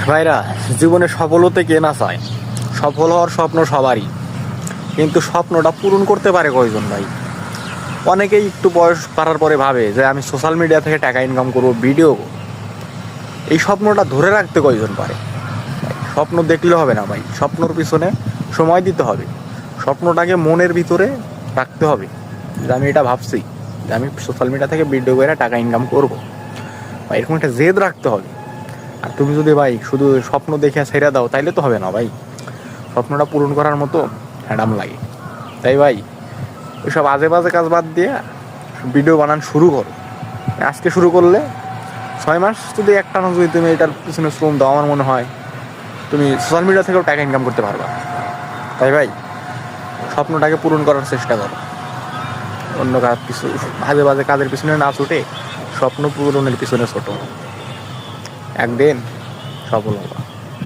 ভাইরা, জীবনে সফল হতে কে না চায়? সফল হওয়ার স্বপ্ন সবারই, কিন্তু স্বপ্নটা পূরণ করতে পারে কয়জন ভাই? অনেকেই একটু বয়স বাড়ার পরে ভাবে যে আমি সোশ্যাল মিডিয়া থেকে টাকা ইনকাম করবো, ভিডিও করবো। এই স্বপ্নটা ধরে রাখতে কয়জন পারে? স্বপ্ন দেখলে হবে না ভাই, স্বপ্নর পিছনে সময় দিতে হবে। স্বপ্নটাকে মনের ভিতরে রাখতে হবে যে আমি এটা ভাবছি যে আমি সোশ্যাল মিডিয়া থেকে ভিডিও করে টাকা ইনকাম করবো, বা এরকম একটা জেদ রাখতে হবে। আর তুমি যদি ভাই শুধু স্বপ্ন দেখে ছেড়ে দাও, তাইলে তো হবে না ভাই। স্বপ্নটা পূরণ করার মতো হ্যাডাম লাগে। তাই ভাই, ওইসব আজে বাজে কাজ বাদ দিয়ে ভিডিও বানান শুরু করো। আজকে শুরু করলে 6 মাস যদি একটানা যদি তুমি এটার পিছনে শ্রম দাও, আমার মনে হয় তুমি সোশ্যাল মিডিয়া থেকেও টাকা ইনকাম করতে পারবা। তাই ভাই, স্বপ্নটাকে পূরণ করার চেষ্টা করো। অন্য কাজ কিছু বাজে বাজে কাজের পিছনে না ছুটে স্বপ্ন পূরণের পিছনে ছোটো। একদিন সফল হবা।